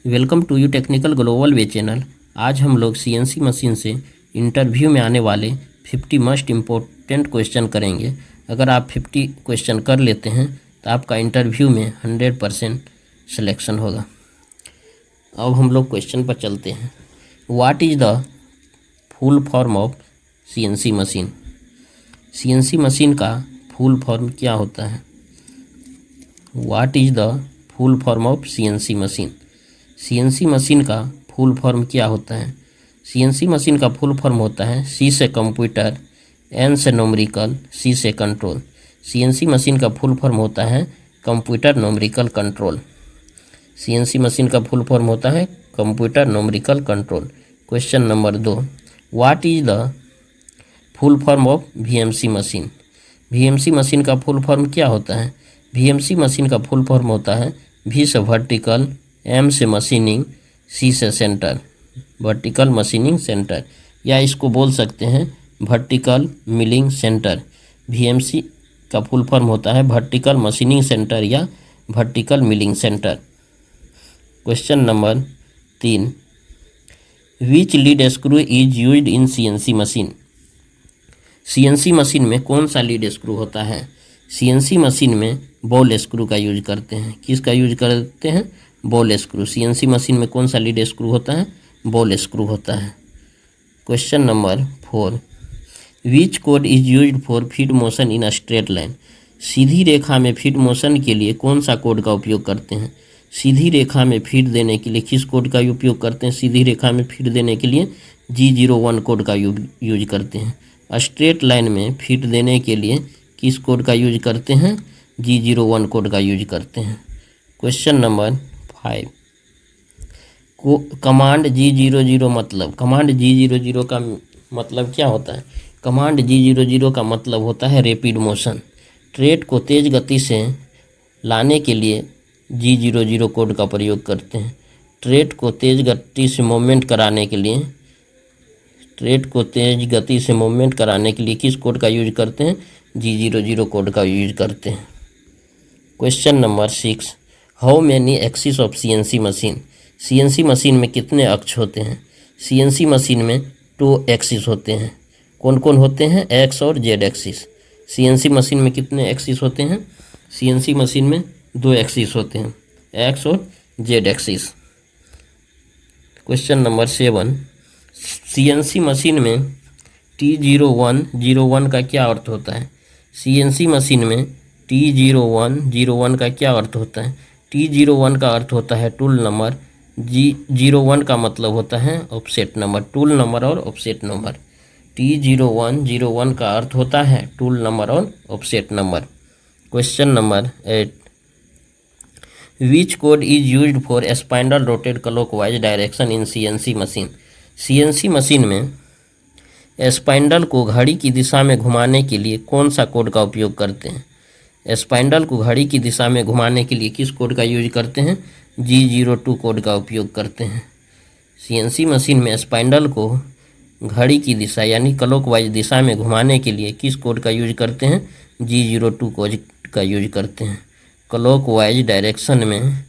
Welcome to you technical global way channel. आज हम लोग सीएनसी मशीन से इंटरव्यू में आने वाले 50 मोस्ट इम्पोर्टेंट क्वेश्चन करेंगे। अगर आप 50 क्वेश्चन कर लेते हैं तो आपका इंटरव्यू में 100% सिलेक्शन होगा। अब हम लोग क्वेश्चन पर चलते हैं। What is the full form of CNC machine? CNC machine का फुल फॉर्म क्या होता है? What is the full form of CNC machine? CNC machine का फुल फॉर्म क्या होता है? सीएनसी मशीन का फुल फॉर्म होता है सी से कंप्यूटर, एन से न्यूमेरिकल, सी से कंट्रोल। सीएनसी मशीन का फुल फॉर्म होता है computer numerical control. CNC machine का फुल फॉर्म होता है computer numerical control. Question number 2, what is the full form of VMC machine? VMC machine का फुल फॉर्म क्या होता है? वीएमसी मशीन का फुल फॉर्म होता है वी से वर्टिकल, एम से मशीनिंग, सी से सेंटर। वर्टिकल मशीनिंग सेंटर, या इसको बोल सकते हैं वर्टिकल मिलिंग सेंटर। वीएमसी का फुल फॉर्म होता है वर्टिकल मशीनिंग सेंटर या vertical milling centre. Question number 3, which lead screw is used in CNC machine? CNC machine में कौन सा लीड स्क्रू होता है? सीएनसी मशीन में बॉल स्क्रू का यूज करते हैं। किसका यूज करते हैं? Ball screw. सीएनसी मशीन में कौन सा लीड स्क्रू होता है? बॉल स्क्रू होता है। Question number 4, which code is used for feed motion in a straight line? सीधी रेखा में फीड मोशन के लिए कौन सा कोड का उपयोग करते हैं? सीधी रेखा में फीड देने के लिए किस कोड का उपयोग करते हैं? सीधी रेखा में फीड देने के लिए G01 कोड का यूज करते हैं। स्ट्रेट लाइन में फीड देने के लिए किस कोड का यूज करते हैं? G01 कोड का यूज करते हैं। क्वेश्चन नंबर 5, कमांड G00 मतलब? कमांड G00 का मतलब क्या होता है? कमांड G00 का मतलब होता है रैपिड मोशन। ट्रेड को तेज़ गति से लाने के लिए G00 कोड का प्रयोग करते हैं। ट्रेड को तेज़ गति से मूवमेंट कराने के लिए किस कोड का यूज करते हैं? G00 कोड का यूज करते हैं। Question number 6, how many axis of CNC machine? CNC machine में कितने अक्ष होते हैं? सीएनसी मशीन में 2 एक्सिस होते हैं। कौन कौन होते हैं? एक्स और जेड एक्सिस। सीएनसी मशीन में कितने एक्सिस होते हैं? सीएनसी मशीन में 2 एक्सिस होते हैं, एक्स और Z axis. Question number 7, CNC machine में T01 का क्या अर्थ होता है? सीएनसी मशीन में T01 का क्या अर्थ होता है? T01 का अर्थ होता है टूल नंबर। G01 का मतलब होता है ऑफसेट नंबर। टूल नंबर और ऑफसेट नंबर। T01 का अर्थ होता है टूल नंबर और offset number. Question number 8, which code is used for spindle rotate clockwise direction in CNC machine? CNC machine में स्पाइंडल को घड़ी की दिशा में घुमाने के लिए कौन सा कोड का उपयोग करते हैं? स्पाइंडल को घड़ी की दिशा में घुमाने के लिए किस कोड का यूज करते हैं? G02 कोड का उपयोग करते हैं। सीएनसी मशीन में स्पाइंडल को घड़ी की दिशा यानी क्लॉकवाइज दिशा में घुमाने के लिए किस कोड का यूज करते हैं? G02 कोड का यूज करते हैं। क्लॉकवाइज डायरेक्शन में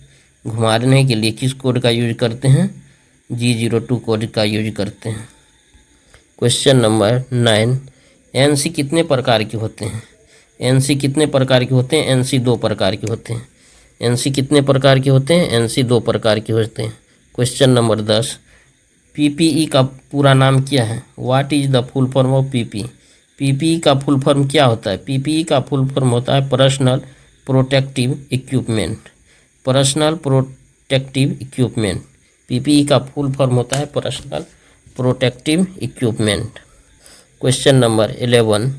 घुमाने के लिए किस कोड का यूज करते हैं? G02 कोड का यूज करते हैं। क्वेश्चन नंबर 9, एनसी कितने प्रकार के होते हैं? एनसी कितने प्रकार के होते हैं? एनसी 2 प्रकार के होते हैं। एनसी कितने प्रकार के होते हैं? एनसी 2 प्रकार के होते हैं। क्वेश्चन नंबर 10, पीपीई का पूरा नाम क्या है? What is the full form of PPE? PPE का फुल फॉर्म क्या होता है? पीपीई का फुल फॉर्म होता है personal protective equipment. Personal protective equipment. PPE का फुल फॉर्म होता है personal protective equipment. Question number 11,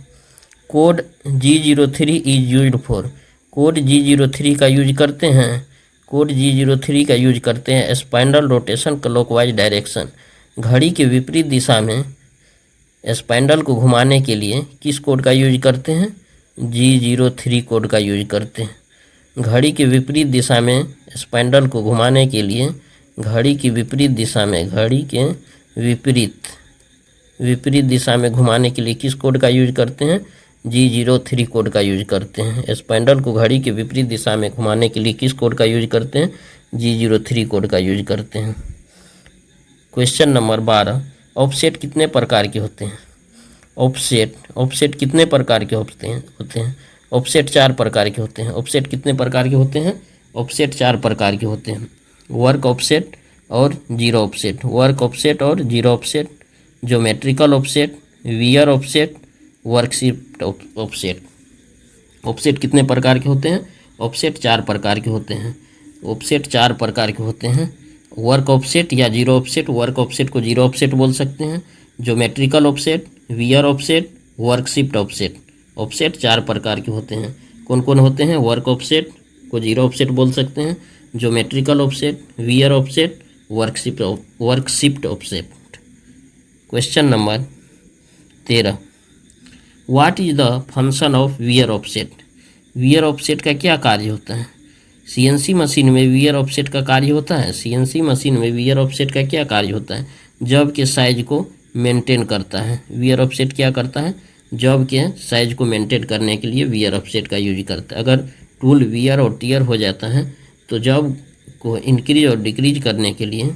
code G03 is used for? Code G03 का यूज करते हैं। कोड G03 का यूज करते हैं स्पाइंडल रोटेशन क्लॉकवाइज डायरेक्शन। घड़ी के विपरीत दिशा में स्पाइंडल को घुमाने के लिए किस कोड का यूज करते हैं? G03 कोड का यूज करते हैं। घड़ी के विपरीत दिशा में स्पाइंडल को घुमाने के लिए घड़ी के विपरीत दिशा में घुमाने के लिए किस कोड का यूज करते हैं? G03 कोड का यूज करते हैं। स्पाइंडल को घड़ी के विपरीत दिशा में घुमाने के लिए किस कोड का यूज करते हैं? G03 कोड का यूज करते हैं। क्वेश्चन नंबर 12, ऑफसेट कितने प्रकार के होते हैं? ऑफसेट कितने प्रकार के होते हैं? ऑफसेट 4 प्रकार के होते हैं। ऑफसेट कितने प्रकार के होते हैं? ऑफसेट 4 प्रकार के होते हैं। वर्क ऑफसेट और जीरो ऑफसेट, वर्क ऑफसेट और zero offset, geometrical offset, wear offset, worksheet offset. Offset कितने प्रकार के होते हैं? ऑफसेट 4 प्रकार के होते हैं। ऑफसेट 4 प्रकार के होते हैं। वर्क ऑफसेट या जीरो ऑफसेट, वर्क ऑफसेट को जीरो ऑफसेट बोल सकते हैं। Geometrical offset, wear offset, worksheet offset. Offset 4 प्रकार के होते हैं। कौन कौन होते हैं? वर्क ऑफसेट को जीरो ऑफसेट बोल सकते हैं, geometrical offset, wear offset, worksheet offset. Question number 13, what is the function of wear offset? Wear offset का क्या कार्य होता है? सीएनसी मशीन में वियर ऑफसेट का कार्य होता है। सीएनसी मशीन में वियर ऑफसेट का क्या कार्य होता है? जॉब के साइज को मेंटेन करता है। वियर ऑफसेट क्या करता है? जॉब के साइज को मेंटेन करने के लिए वियर ऑफसेट का यूज करता है। अगर टूल वियर और टियर हो जाता है तो जॉब को इंक्रीज और डिक्रीज करने के लिए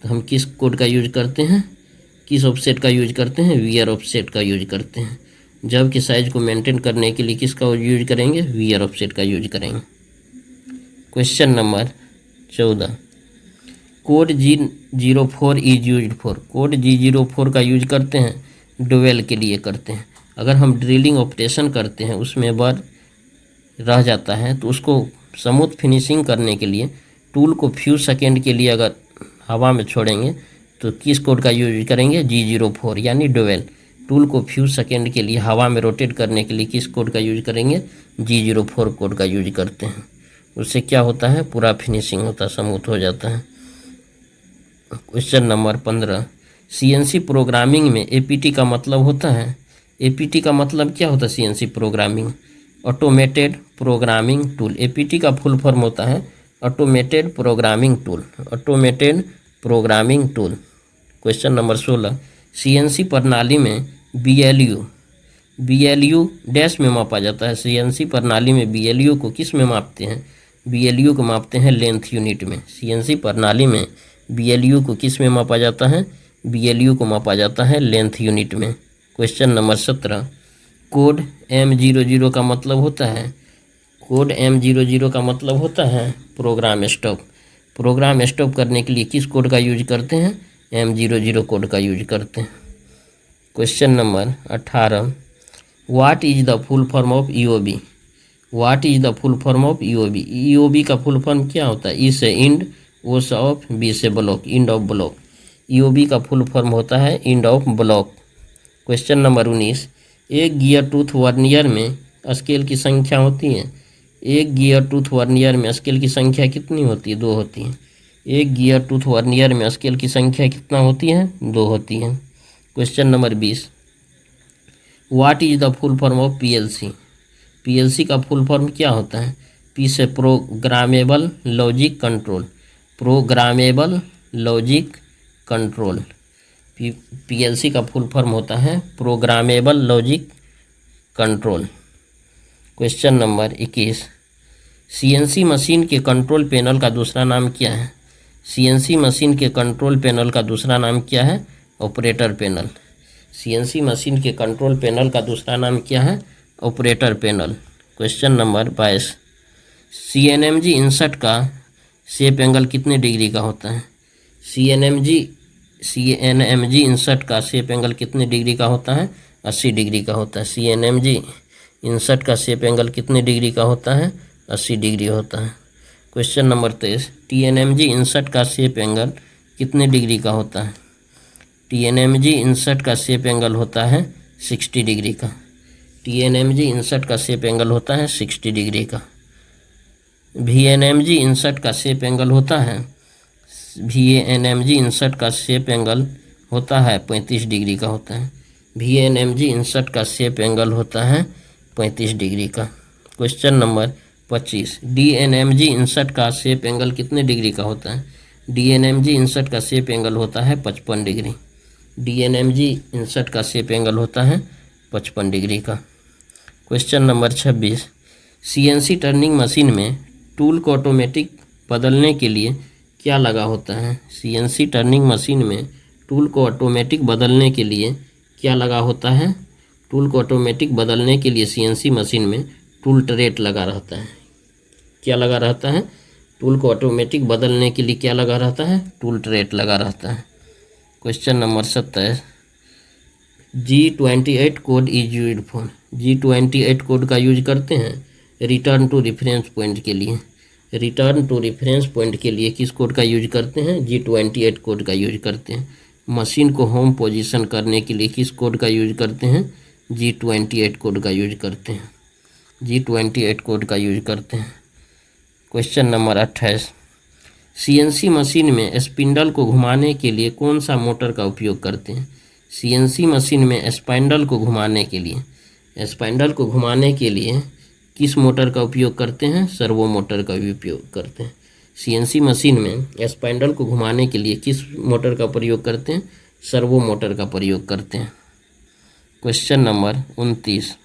तो हम किस कोड का यूज करते हैं? किस ऑफसेट का यूज करते हैं? वियर ऑफसेट का यूज करते हैं। जॉब के साइज को मेंटेन करने के लिए किसका यूज करेंगे? वियर ऑफसेट का यूज करेंगे। Question number 14, code G04 is used for? Code G04 का यूज करते हैं डुवेल के लिए करते हैं। अगर हम ड्रिलिंग ऑपरेशन करते हैं उसमें बार रह जाता है तो उसको स्मूथ फिनिशिंग करने के लिए टूल को फ्यू सेकेंड के लिए अगर हवा में छोड़ेंगे तो किस कोड का यूज करेंगे? G04 यानी डुवेल। टूल को फ्यू सेकेंड के लिए हवा में रोटेट करने के लिए किस कोड का यूज करेंगे? G04 कोड का यूज करते हैं। उससे क्या होता है? पूरा फिनिशिंग होता है, स्मूथ हो जाता है। क्वेश्चन नंबर 15, सीएनसी प्रोग्रामिंग में एपीटी का मतलब होता है? एपीटी का मतलब क्या होता है? CNC programming automated programming tool. APT का फुल फॉर्म होता है automated programming tool. Automated programming tool. Question number 16, CNC प्रणाली में बीएलयू डैश में मापा जाता है। सीएनसी प्रणाली में बीएलयू को किस में मापते हैं? बीएलयू को मापते हैं लेंथ यूनिट में। सीएनसी प्रणाली में बीएलयू को किस में मापा जाता है? बीएलयू को मापा जाता है लेंथ यूनिट में। क्वेश्चन नंबर 17, कोड M00 का मतलब होता है? कोड M00 का मतलब होता है प्रोग्राम स्टॉप। प्रोग्राम स्टॉप करने के लिए किस कोड का यूज करते हैं? M00 कोड का यूज करते हैं। Question number 18, what is the full form of EOB? What is the full form of EOB? EOB का फुल फॉर्म क्या होता है? ई से इंड, ओ से ऑफ, बी से block, end of block. EOB का फुल फॉर्म होता है end of block. Question number 19, एक गियर टूथ वर्नियर में स्केल की संख्या होती है? एक गियर टूथ वर्नियर में स्केल की संख्या कितनी होती है? 2 होती है। एक गियर टूथ वर्नियर में स्केल की संख्या कितना होती है? 2 होती है। Question number 20, what is the full form of PLC? PLC का फुल फॉर्म क्या होता है? पी से programmable logic control. Programmable logic control. PLC का फुल फॉर्म होता है programmable logic control. Question number 21, CNC machine के कंट्रोल पैनल का दूसरा नाम क्या है? सीएनसी मशीन के कंट्रोल पैनल का दूसरा नाम क्या है? Operator panel. सीएनसी मशीन के कंट्रोल पैनल का दूसरा नाम क्या है? Operator panel. Question number 22, CNMG insert का शेप एंगल कितने डिग्री का होता है? सीएनएमजी इंसर्ट का शेप एंगल कितने डिग्री का होता है? 80 डिग्री का होता है। सीएनएमजी इंसर्ट का शेप एंगल कितने डिग्री का होता है? 80 डिग्री होता है। क्वेश्चन नंबर 23, टीएनएमजी इंसर्ट का शेप एंगल कितने डिग्री का होता है? टीएनएमजी इंसर्ट का शेप एंगल होता है 60 डिग्री का। टीएनएमजी इंसर्ट का शेप एंगल होता है 60 डिग्री का। वीएनएमजी इंसर्ट का शेप एंगल होता है वीएनएमजी इंसर्ट का शेप एंगल होता है 35 डिग्री का होता है। वीएनएमजी इंसर्ट का शेप एंगल होता है 35 डिग्री का। क्वेश्चन नंबर 25, डीएनएमजी इंसर्ट का शेप एंगल कितने डिग्री का होता है? डीएनएमजी इंसर्ट का शेप एंगल होता है 55 डिग्री। डीएनएमजी इंसर्ट का शेप एंगल होता है 55 डिग्री का। Question number 26, CNC turning machine में टूल को ऑटोमेटिक बदलने के लिए क्या लगा होता है? सीएनसी टर्निंग मशीन में टूल को ऑटोमेटिक बदलने के लिए क्या लगा होता है? टूल को ऑटोमेटिक बदलने के लिए सीएनसी मशीन में टूल ट्रेट लगा रहता है। क्या लगा रहता है? टूल को ऑटोमेटिक बदलने के लिए क्या लगा रहता है? टूल ट्रेट लगा रहता है। Question number 27, G28 code is used for. G28 code का यूज करते हैं रिटर्न टू रेफरेंस पॉइंट के लिए। रिटर्न टू रेफरेंस पॉइंट के लिए किस कोड का यूज करते हैं? G28 कोड का यूज करते हैं। मशीन को होम पोजीशन करने के लिए किस कोड का यूज करते हैं? G28 कोड का यूज करते हैं। G28 कोड का यूज करते हैं। क्वेश्चन नंबर 28, सीएनसी मशीन में स्पिंडल को घुमाने के लिए कौन सा मोटर का उपयोग करते हैं? सीएनसी मशीन में स्पाइंडल को घुमाने के लिए किस मोटर का उपयोग करते हैं? सर्वो मोटर का भी उपयोग करते हैं। सीएनसी मशीन में स्पाइंडल को घुमाने के लिए किस मोटर का प्रयोग करते हैं? सर्वो मोटर का प्रयोग करते हैं। Question number 29,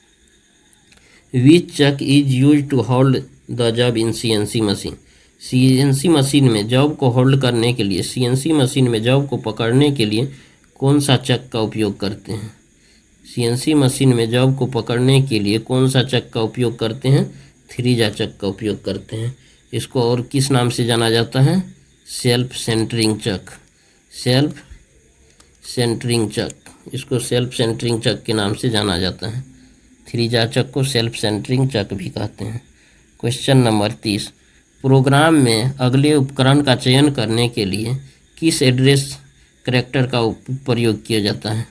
which chuck is use to hold the job in CNC machine. CNC machine में जॉब को होल्ड करने के लिए, सीएनसी मशीन में जॉब को पकड़ने के लिए कौन सा चक का उपयोग करते हैं? सीएनसी मशीन में जॉब को पकड़ने के लिए कौन सा चक का उपयोग करते हैं? थ्रीजा चक का उपयोग करते हैं। इसको और किस नाम से जाना जाता है? सेल्फ सेंटरिंग चक। सेल्फ सेंटरिंग चक, इसको सेल्फ सेंटरिंग चक के नाम से जाना जाता है। थ्रीजा चक को सेल्फ सेंटरिंग चक भी कहते हैं। क्वेश्चन नंबर 30, प्रोग्राम में अगले उपकरण का चयन करने के लिए किस एड्रेस करैक्टर का प्रयोग किया जाता है?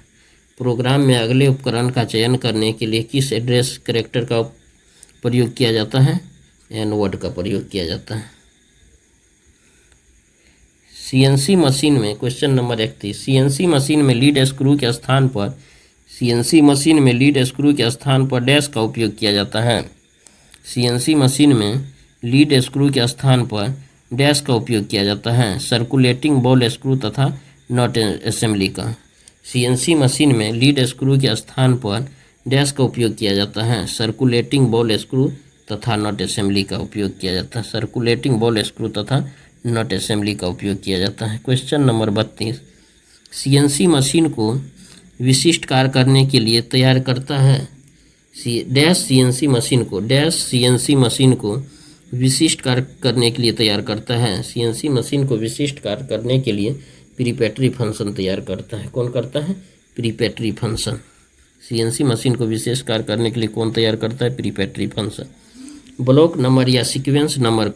प्रोग्राम में अगले उपकरण का चयन करने के लिए किस एड्रेस करैक्टर का प्रयोग किया जाता है? एन वर्ड का प्रयोग किया जाता है। सीएनसी मशीन में क्वेश्चन नंबर 31, सीएनसी मशीन में लीड स्क्रू के स्थान पर, सीएनसी मशीन में लीड स्क्रू के स्थान पर डैश का उपयोग किया जाता है। सीएनसी मशीन में लीड स्क्रू के स्थान पर डैश का उपयोग किया जाता है। सर्कुलेटिंग बॉल स्क्रू तथा नट असेंबली का। सीएनसी मशीन में लीड स्क्रू के स्थान पर डैश का उपयोग किया जाता है। सर्कुलेटिंग बॉल स्क्रू तथा नट असेंबली का उपयोग किया जाता है। सर्कुलेटिंग बॉल स्क्रू तथा नट असेंबली का उपयोग किया जाता है। क्वेश्चन नंबर 32, सीएनसी मशीन को विशिष्ट कार्य करने के लिए तैयार करता है। सीएनसी मशीन को विशिष्ट कार्य करने के लिए तैयार करता है। सीएनसी मशीन को विशिष्ट कार्य करने के लिए प्रीपेटरी फंक्शन तैयार करता है। कौन करता है? प्रीपेटरी फंक्शन। सीएनसी मशीन को विशेष कार्य करने के लिए कौन तैयार करता है? प्रीपेटरी फंक्शन। ब्लॉक नंबर या सीक्वेंस नंबर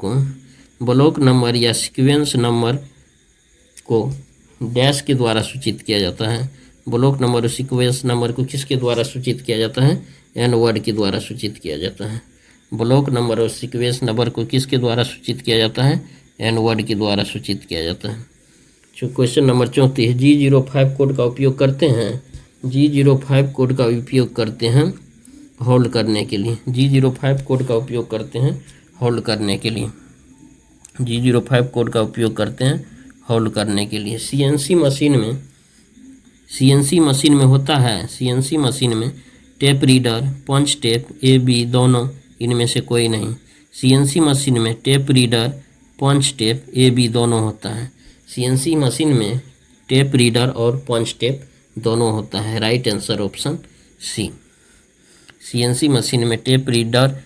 को डैश के द्वारा सूचित किया जाता है। ब्लॉक नंबर और सीक्वेंस नंबर को किसके द्वारा सूचित किया जाता है? एन वर्ड के द्वारा सूचित किया जाता है। ब्लॉक नंबर और सीक्वेंस नंबर को किसके द्वारा सूचित किया जाता है? एन वर्ड के द्वारा सूचित किया जाता है। क्वेश्चन नंबर 34, G05 कोड का उपयोग करते हैं। G05 कोड का उपयोग करते हैं होल्ड करने के लिए। G05 कोड का उपयोग करते हैं होल्ड करने के लिए। G05 कोड का उपयोग करते हैं होल्ड करने के लिए। सीएनसी मशीन में होता है, सीएनसी मशीन में tape reader, punch tape, AB दोनों, इनमें से कोई नहीं। सीएनसी मशीन में tape reader, punch tape, AB दोनों होता है। सीएनसी मशीन में टेप रीडर और पंच टेप दोनों होता है। Right answer option C. CNC machine में टेप रीडर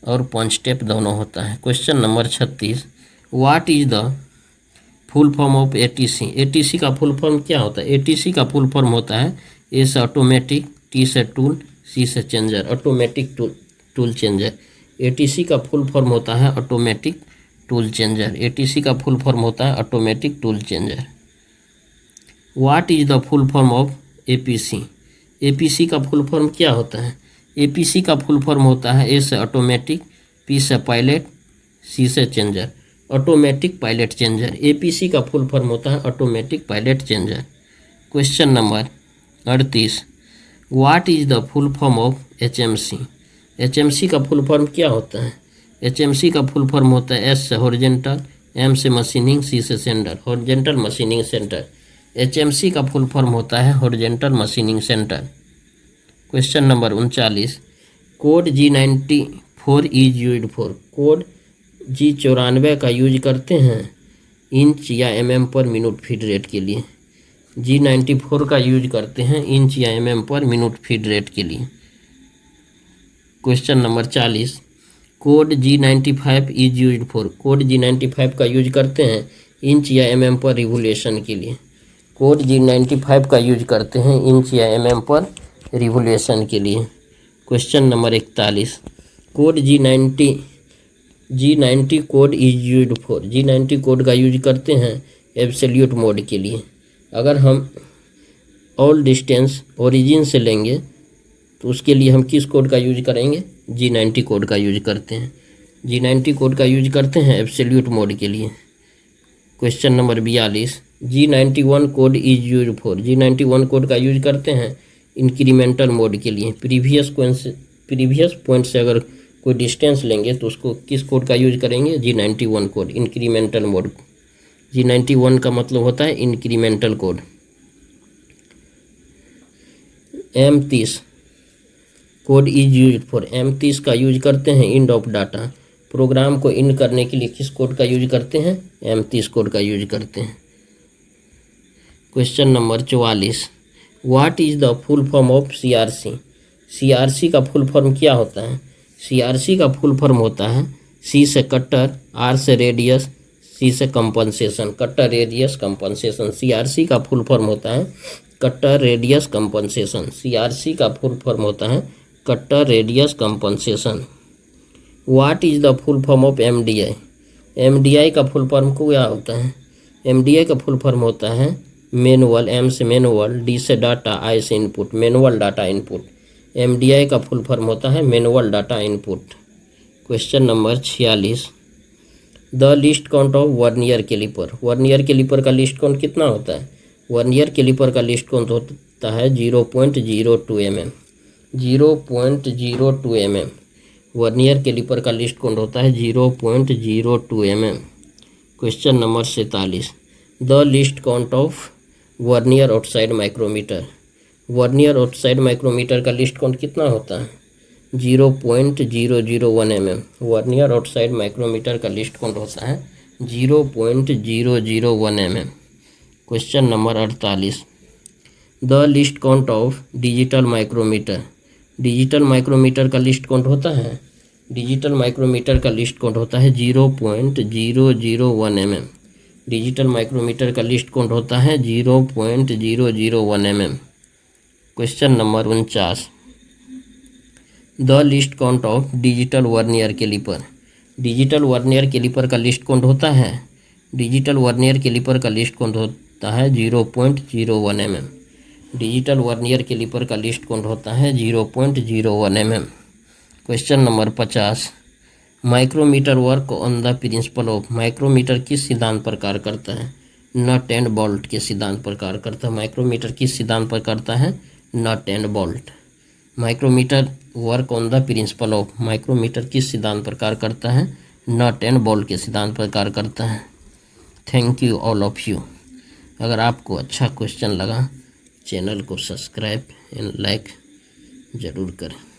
और पंच टेप दोनों होता है। Question number 36, what is the full form of ATC। ATC का फुल फॉर्म क्या होता है? ATC का फुल फॉर्म होता है A से ऑटोमेटिक, T से टूल, C से changer. Automatic tool changer. ATC का फुल फॉर्म होता है ऑटोमेटिक टूल चेंजर। ATC का फुल फॉर्म होता है automatic tool changer. What is the full form of APC। APC का फुल फॉर्म क्या होता है? APC का फुल फॉर्म होता है A से ऑटोमेटिक, P से पायलट, C से changer. Automatic pilot changer. APC का फुल फॉर्म होता है automatic pilot changer. Question number 38, what is the full form of HMC। HMC का फुल फॉर्म क्या होता है? HMC का फुल फॉर्म होता है S से हॉरिजॉन्टल, M से मशीनिंग, C से centre. Horizontal machining centre. HMC का फुल फॉर्म होता है horizontal machining centre. Question number 39, code G94 is used for. Code G94 का यूज करते हैं इंच या mm पर मिनट फीड रेट के लिए। G94 का यूज करते हैं इंच या mm पर मिनट फीड रेट के लिए। Question number 40, code G95 is used for. Code G95 का यूज करते हैं इंच या mm पर रिवोल्यूशन के लिए। कोड G95 का यूज करते हैं इंच या mm पर रिवोल्यूशन के लिए। Question number 41, code G90 code is used for. G90 code का यूज करते हैं एब्सोल्यूट मोड के लिए। अगर हम ऑल डिस्टेंस ओरिजिन से लेंगे तो उसके लिए हम किस कोड का यूज करेंगे? G90 कोड का यूज करते हैं। G90 कोड का यूज करते हैं एब्सोल्यूट मोड के लिए। Question number 42, G91 code is use for. G91 code का यूज करते हैं इंक्रीमेंटल मोड के लिए। प्रीवियस पॉइंट से अगर कोई डिस्टेंस लेंगे तो उसको किस कोड का यूज करेंगे? G91 code, incremental mode. G91 का मतलब होता है incremental code. M30 code is use for. M30 का यूज करते हैं इंड ऑफ डाटा। प्रोग्राम को इंड करने के लिए किस कोड का यूज करते हैं? M30 कोड का यूज करते हैं। Question number 44, what is the full form of CRC। CRC का फुल फॉर्म क्या होता है? CRC का फुल फॉर्म होता है C से कट्टर, R से रेडियस, C से कंपनसेशन। कट्टर, रेडियस, कंपनसेशन। CRC का फुल फॉर्म होता है कट्टर, रेडियस, कंपनसेशन। CRC का फुल फॉर्म होता है कट्टर, radius, compensation. What is the full form of MDI। MDI का फुल फॉर्म क्या होता है? MDI का फुल फॉर्म होता है मैनुअल, M से मैनुअल, D से डाटा, I से input, manual data input. MDI का फुल फॉर्म होता है manual data input. Question number 46, the least count of vernier caliper. Vernier caliper का लिस्ट काउंट कितना होता है? वर्नियर कैलिपर का लिस्ट काउंट होता है 0.02 mm। 0.02 mm वर्नियर कैलिपर का लिस्ट काउंट होता है 0.02 mm। Question number 47, the least count of vernier outside micrometer. Vernier outside micrometer का लिस्ट काउंट कितना होता है? 0.001 mm। वर्नियर आउटसाइड माइक्रोमीटर का लिस्ट काउंट होता है 0.001 mm। Question number 48, the least count of digital micrometer. Digital micrometer का least count होता है 0.001 mm। डिजिटल माइक्रोमीटर का लिस्ट काउंट होता है 0.001 mm। Question number 49, the least count of digital vernier caliper. Digital vernier caliper का least count होता है 0.01 mm। Digital vernier caliper का लिस्ट काउंट होता है 0.01 mm। Question number 50, micrometer work on the principle of. Micrometer किस सिद्धांत पर कार्य करता है? नट एंड बोल्ट के सिद्धांत पर कार्य करता है। माइक्रोमीटर किस सिद्धांत पर करता है? Nut and bolt. Micrometer work on the principle of. Micrometer किस सिद्धांत पर कार्य करता है? नट एंड बोल्ट के सिद्धांत पर कार्य करता है। Thank you all of you. अगर आपको अच्छा क्वेश्चन लगा चैनल को सब्सक्राइब एंड लाइक ज़रूर करें।